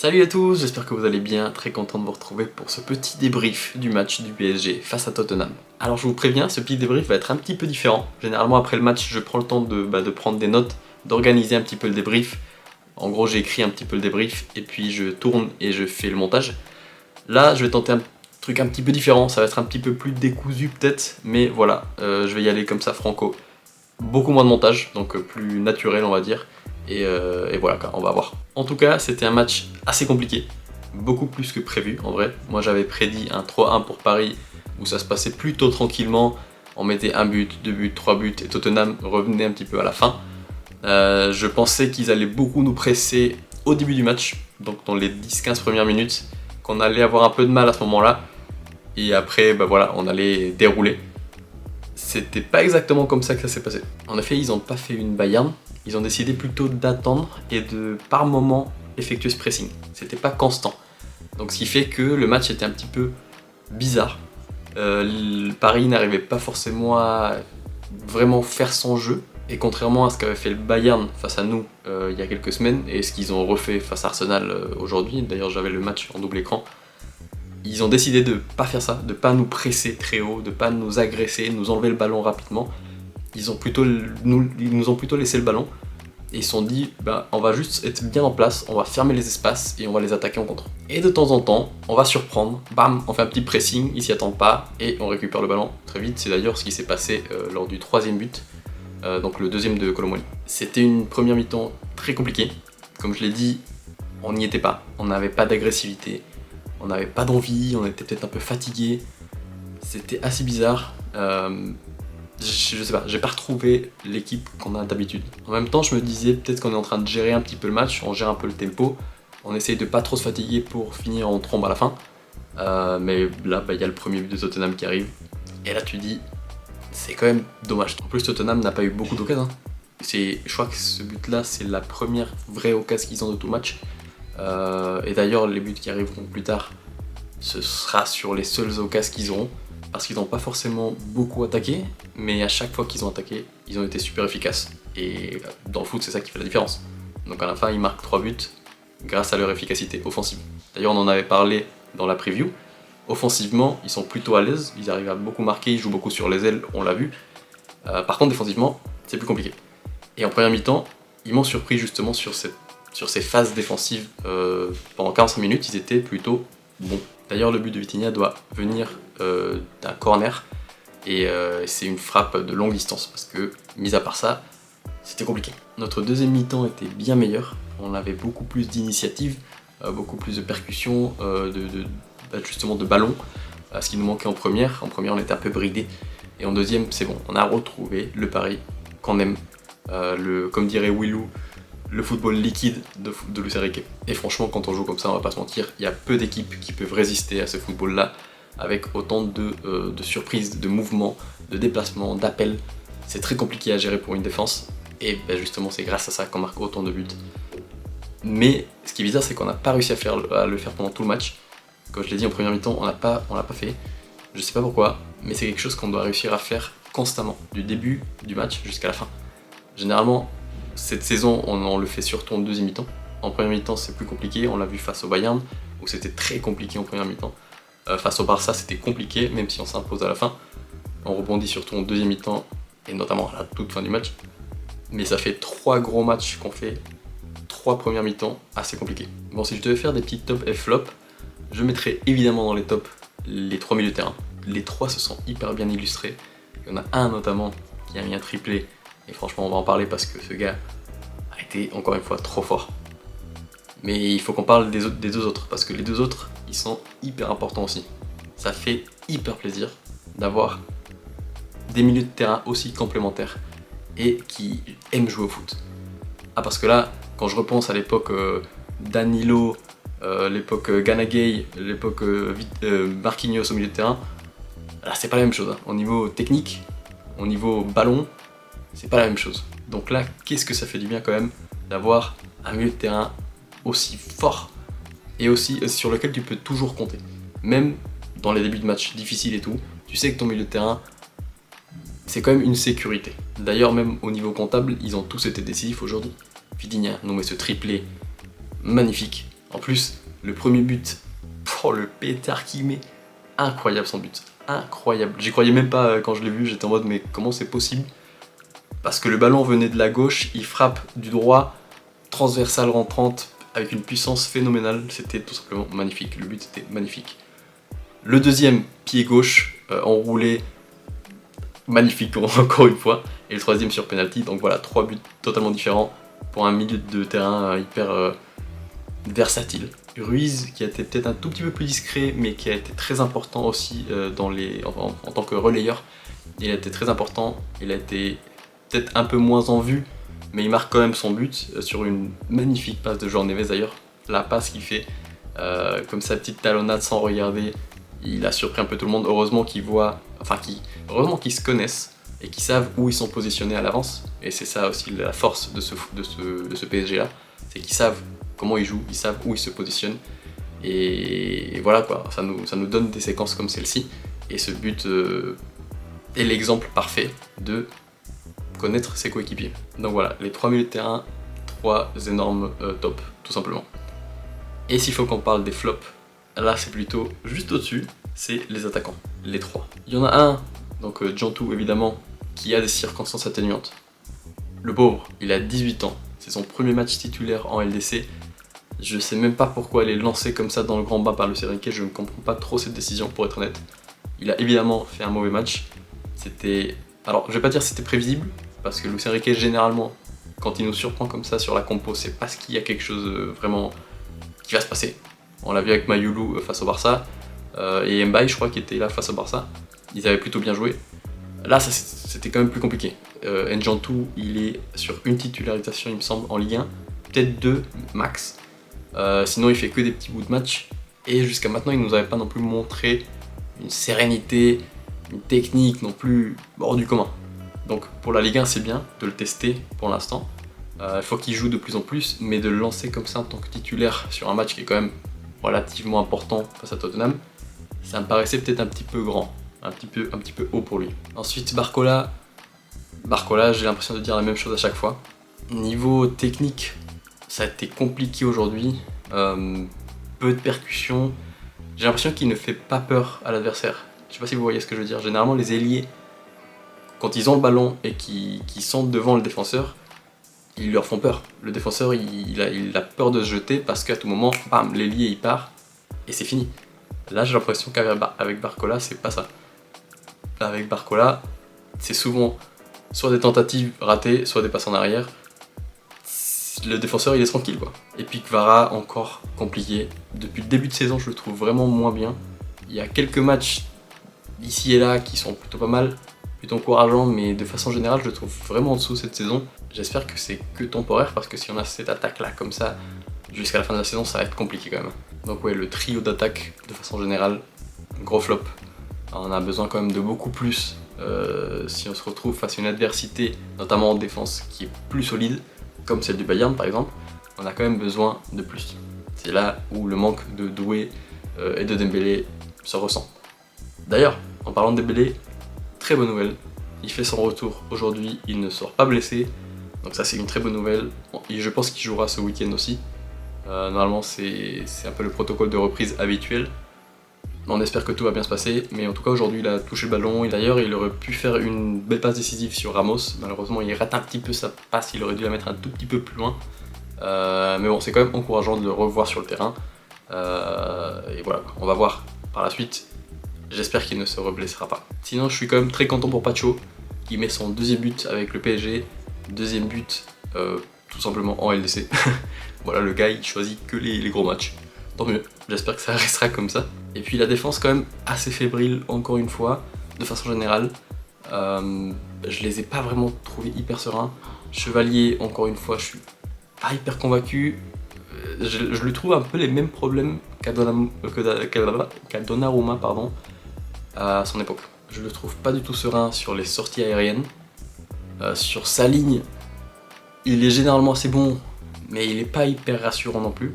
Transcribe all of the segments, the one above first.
Salut à tous, j'espère que vous allez bien, très content de vous retrouver pour ce petit débrief du match du PSG face à Tottenham. Alors je vous préviens, ce petit débrief va être un petit peu différent. Généralement après le match, je prends le temps de prendre des notes, d'organiser un petit peu le débrief. En gros j'ai écrit un petit peu le débrief et puis je tourne et je fais le montage. Là je vais tenter un truc un petit peu différent, ça va être un petit peu plus décousu peut-être, mais voilà, je vais y aller comme ça franco. Beaucoup moins de montage, donc plus naturel on va dire. Et voilà, on va voir. En tout cas, c'était un match assez compliqué, beaucoup plus que prévu en vrai. Moi j'avais prédit un 3-1 pour Paris, où ça se passait plutôt tranquillement. On mettait un but, deux buts, trois buts, et Tottenham revenait un petit peu à la fin. Je pensais qu'ils allaient beaucoup nous presser au début du match, donc dans les 10-15 premières minutes, qu'on allait avoir un peu de mal à ce moment-là. Et après, voilà, on allait dérouler. C'était pas exactement comme ça que ça s'est passé. En effet, ils n'ont pas fait une Bayern, ils ont décidé plutôt d'attendre et de, par moment, effectuer ce pressing. C'était pas constant. Donc ce qui fait que le match était un petit peu bizarre. Paris n'arrivait pas forcément à vraiment faire son jeu. Et contrairement à ce qu'avait fait le Bayern face à nous il y a quelques semaines, et ce qu'ils ont refait face à Arsenal aujourd'hui, d'ailleurs j'avais le match en double écran, ils ont décidé de pas faire ça, de pas nous presser très haut, de pas nous agresser, nous enlever le ballon rapidement. Ils nous ont plutôt laissé le ballon et ils se sont dit on va juste être bien en place, on va fermer les espaces et on va les attaquer en contre. Et de temps en temps, on va surprendre, bam, on fait un petit pressing, ils s'y attendent pas et on récupère le ballon très vite. C'est d'ailleurs ce qui s'est passé lors du troisième but, donc le deuxième de Kolo Muani. C'était une première mi-temps très compliquée. Comme je l'ai dit, on n'y était pas, on n'avait pas d'agressivité. On n'avait pas d'envie, on était peut-être un peu fatigué. C'était assez bizarre. Je sais pas, j'ai pas retrouvé l'équipe qu'on a d'habitude. En même temps, je me disais peut-être qu'on est en train de gérer un petit peu le match, on gère un peu le tempo, on essaye de pas trop se fatiguer pour finir en trombe à la fin. Mais là, il y a le premier but de Tottenham qui arrive. Et là, tu dis, c'est quand même dommage. En plus, Tottenham n'a pas eu beaucoup d'occasions. Je crois que ce but-là, c'est la première vraie occasion qu'ils ont de tout le match. Et d'ailleurs, les buts qui arriveront plus tard, ce sera sur les seules occasions qu'ils auront, parce qu'ils n'ont pas forcément beaucoup attaqué, mais à chaque fois qu'ils ont attaqué, ils ont été super efficaces. Et dans le foot, c'est ça qui fait la différence. Donc à la fin, ils marquent 3 buts grâce à leur efficacité offensive. D'ailleurs, on en avait parlé dans la preview. Offensivement, ils sont plutôt à l'aise, ils arrivent à beaucoup marquer, ils jouent beaucoup sur les ailes, on l'a vu. Par contre, défensivement, c'est plus compliqué. Et en première mi-temps, ils m'ont surpris justement sur ces phases défensives. Pendant 45 minutes, ils étaient plutôt bons. D'ailleurs, le but de Vitinha doit venir d'un corner et c'est une frappe de longue distance parce que, mis à part ça, c'était compliqué. Notre deuxième mi-temps était bien meilleur, on avait beaucoup plus d'initiative, beaucoup plus de percussions, justement de ballon, ce qui nous manquait en première. En première, on était un peu bridé et en deuxième, c'est bon, on a retrouvé le Paris qu'on aime, comme dirait Willou, le football liquide de Luis Enrique. Et franchement, quand on joue comme ça, on va pas se mentir, il y a peu d'équipes qui peuvent résister à ce football-là, avec autant de surprises, de mouvements, de déplacements, d'appels. C'est très compliqué à gérer pour une défense, et justement, c'est grâce à ça qu'on marque autant de buts. Mais ce qui est bizarre, c'est qu'on n'a pas réussi à le faire pendant tout le match. Comme je l'ai dit en première mi-temps, on l'a pas fait. Je sais pas pourquoi, mais c'est quelque chose qu'on doit réussir à faire constamment, du début du match jusqu'à la fin. Généralement, cette saison, on le fait surtout en deuxième mi-temps. En première mi-temps, c'est plus compliqué. On l'a vu face au Bayern, où c'était très compliqué en première mi-temps. Face au Barça, c'était compliqué, même si on s'impose à la fin. On rebondit surtout en deuxième mi-temps, et notamment à la toute fin du match. Mais ça fait 3 gros matchs qu'on fait, 3 premières mi-temps assez compliquées. Bon, si je devais faire des petits tops et flops, je mettrais évidemment dans les tops les 3 milieux de terrain. Les 3 se sont hyper bien illustrés. Il y en a un notamment qui a mis un triplé. Et franchement, on va en parler parce que ce gars a été encore une fois trop fort. Mais il faut qu'on parle des deux autres, parce que les deux autres, ils sont hyper importants aussi. Ça fait hyper plaisir d'avoir des milieux de terrain aussi complémentaires et qui aiment jouer au foot. Ah, parce que là, quand je repense à l'époque Danilo, l'époque Gana Gueye, l'époque Marquinhos au milieu de terrain, là c'est pas la même chose. Au niveau technique, au niveau ballon, c'est pas la même chose. Donc là, qu'est-ce que ça fait du bien quand même d'avoir un milieu de terrain aussi fort et aussi sur lequel tu peux toujours compter. Même dans les débuts de match difficiles et tout, tu sais que ton milieu de terrain, c'est quand même une sécurité. D'ailleurs, même au niveau comptable, ils ont tous été décisifs aujourd'hui. Vitinha nous met ce triplé magnifique En plus, le premier but, oh, le pétard qu'il met, incroyable son but, incroyable. J'y croyais même pas quand je l'ai vu, j'étais en mode mais comment c'est possible? Parce que le ballon venait de la gauche, il frappe du droit, transversale rentrante, avec une puissance phénoménale, c'était tout simplement magnifique, le but était magnifique. Le deuxième, pied gauche, enroulé, magnifique encore une fois, et le troisième sur penalty, donc voilà, 3 buts totalement différents pour un milieu de terrain hyper versatile. Ruiz qui a été peut-être un tout petit peu plus discret, mais qui a été très important aussi en tant que relayeur, il a été très important, il a été peut-être un peu moins en vue, mais il marque quand même son but sur une magnifique passe de João Neves d'ailleurs. La passe qu'il fait, comme sa petite talonnade sans regarder, il a surpris un peu tout le monde. Heureusement heureusement qu'ils se connaissent et qu'ils savent où ils sont positionnés à l'avance. Et c'est ça aussi la force de ce PSG là, c'est qu'ils savent comment ils jouent, ils savent où ils se positionnent. Et voilà quoi, ça nous donne des séquences comme celle-ci. Et ce but est l'exemple parfait de connaître ses coéquipiers. Donc voilà, les 3 milieux de terrain, 3 énormes tops, tout simplement. Et s'il faut qu'on parle des flops, là c'est plutôt juste au-dessus, c'est les attaquants, les 3. Il y en a un, donc Djantou évidemment, qui a des circonstances atténuantes. Le pauvre, il a 18 ans, c'est son premier match titulaire en LDC. Je sais même pas pourquoi il est lancé comme ça dans le grand bain par Luis Enrique, je ne comprends pas trop cette décision pour être honnête. Il a évidemment fait un mauvais match, alors je vais pas dire que c'était prévisible, parce que Luis Enrique généralement, quand il nous surprend comme ça sur la compo, c'est parce qu'il y a quelque chose vraiment qui va se passer. On l'a vu avec Mayulu face au Barça, et Mbaye je crois qui était là face au Barça, ils avaient plutôt bien joué. Là c'était quand même plus compliqué. N'Jantou il est sur une titularisation il me semble en Ligue 1, peut-être 2 max, sinon il fait que des petits bouts de match, et jusqu'à maintenant il nous avait pas non plus montré une sérénité, une technique non plus hors du commun. Donc pour la Ligue 1 c'est bien de le tester pour l'instant, il faut qu'il joue de plus en plus, mais de le lancer comme ça en tant que titulaire sur un match qui est quand même relativement important face à Tottenham, ça me paraissait peut-être un petit peu grand, un petit peu haut pour lui. Ensuite Barcola, j'ai l'impression de dire la même chose à chaque fois. Niveau technique, ça a été compliqué aujourd'hui, peu de percussions, j'ai l'impression qu'il ne fait pas peur à l'adversaire. Je sais pas si vous voyez ce que je veux dire, généralement les ailiers, quand ils ont le ballon et qu'ils sont devant le défenseur, ils leur font peur. Le défenseur il a peur de se jeter parce qu'à tout moment, bam, l'ailier il part et c'est fini. Là j'ai l'impression qu'avec Barcola c'est pas ça. Avec Barcola c'est souvent soit des tentatives ratées, soit des passes en arrière. Le défenseur il est tranquille quoi. Et puis Kvara encore compliqué. Depuis le début de saison je le trouve vraiment moins bien. Il y a quelques matchs ici et là qui sont plutôt pas mal, plutôt encourageants, mais de façon générale je le trouve vraiment en dessous cette saison. J'espère que c'est que temporaire parce que si on a cette attaque là comme ça jusqu'à la fin de la saison ça va être compliqué quand même. Donc ouais, le trio d'attaque de façon générale, gros flop. On a besoin quand même de beaucoup plus si on se retrouve face à une adversité, notamment en défense, qui est plus solide, comme celle du Bayern par exemple, on a quand même besoin de plus. C'est là où le manque de Doué et de Dembélé se ressent. D'ailleurs, en parlant de Dembélé, très bonne nouvelle, il fait son retour aujourd'hui, il ne sort pas blessé, donc ça c'est une très bonne nouvelle, et je pense qu'il jouera ce week-end aussi. Normalement c'est un peu le protocole de reprise habituel. On espère que tout va bien se passer, mais en tout cas aujourd'hui il a touché le ballon, et d'ailleurs il aurait pu faire une belle passe décisive sur Ramos, malheureusement il rate un petit peu sa passe, il aurait dû la mettre un tout petit peu plus loin. Mais bon c'est quand même encourageant de le revoir sur le terrain, et voilà, on va voir par la suite, j'espère qu'il ne se reblessera pas. Sinon je suis quand même très content pour Pacho, qui met son deuxième but avec le PSG, deuxième but tout simplement en LDC. Voilà, le gars il choisit que les gros matchs. Tant mieux, j'espère que ça restera comme ça. Et puis la défense quand même assez fébrile encore une fois, de façon générale. Je les ai pas vraiment trouvés hyper sereins. Chevalier, encore une fois, je suis pas hyper convaincu. Je lui trouve un peu les mêmes problèmes qu'à Donnarumma, pardon, à son époque. Je le trouve pas du tout serein sur les sorties aériennes. Sur sa ligne, il est généralement assez bon, mais il est pas hyper rassurant non plus.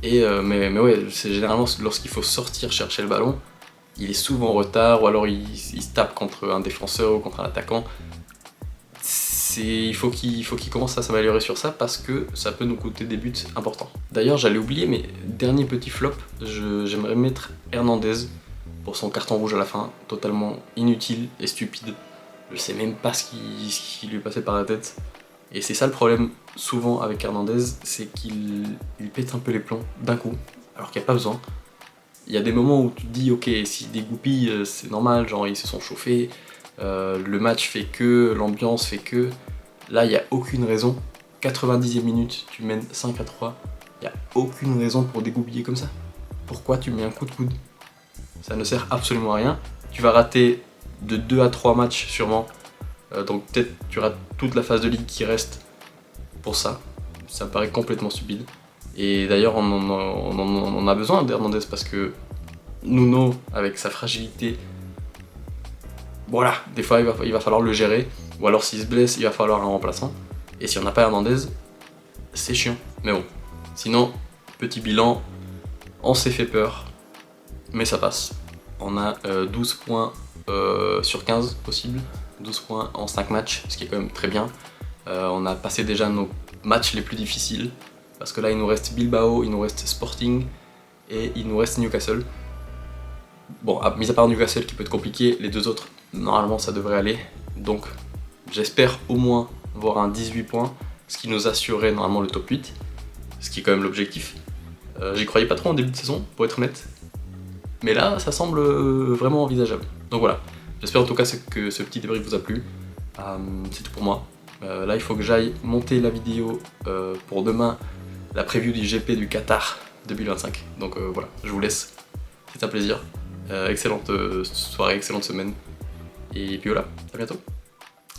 Mais ouais, c'est généralement lorsqu'il faut sortir chercher le ballon, il est souvent en retard, ou alors il se tape contre un défenseur ou contre un attaquant. il faut qu'il commence à s'améliorer sur ça parce que ça peut nous coûter des buts importants. D'ailleurs, j'allais oublier, mais dernier petit flop, j'aimerais mettre Hernandez pour son carton rouge à la fin, totalement inutile et stupide. Je sais même pas ce qui lui passait par la tête. Et c'est ça le problème souvent avec Hernandez, c'est qu'il pète un peu les plombs d'un coup, alors qu'il n'y a pas besoin. Il y a des moments où tu te dis, ok, s'il dégoupille, c'est normal, genre ils se sont chauffés, le match fait que, l'ambiance fait que. Là, il n'y a aucune raison. 90e minute, tu mènes 5-3, il n'y a aucune raison pour dégoupiller comme ça. Pourquoi tu mets un coup de coude? Ça ne sert absolument à rien. Tu vas rater de 2 à 3 matchs sûrement. Donc peut-être tu rates toute la phase de ligue qui reste pour ça. Ça me paraît complètement stupide. Et d'ailleurs on en a besoin d'Hernandez parce que Nuno, avec sa fragilité, voilà, des fois il va falloir le gérer. Ou alors s'il se blesse, il va falloir un remplaçant. Et si on n'a pas Hernandez, c'est chiant. Mais bon, sinon, petit bilan, on s'est fait peur, mais ça passe. On a 12 points sur 15 possibles, 12 points en 5 matchs, ce qui est quand même très bien. On a passé déjà nos matchs les plus difficiles, parce que là il nous reste Bilbao, il nous reste Sporting et il nous reste Newcastle. Bon, mis à part Newcastle qui peut être compliqué, les deux autres, normalement ça devrait aller. Donc j'espère au moins voir un 18 points, ce qui nous assurerait normalement le top 8, ce qui est quand même l'objectif. J'y croyais pas trop en début de saison, pour être honnête. Mais là, ça semble vraiment envisageable. Donc voilà, j'espère en tout cas que ce petit débrief vous a plu. C'est tout pour moi. Là, il faut que j'aille monter la vidéo pour demain, la preview du GP du Qatar 2025. Donc voilà, je vous laisse. C'est un plaisir. Excellente soirée, excellente semaine. Et puis voilà, à bientôt.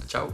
Ciao.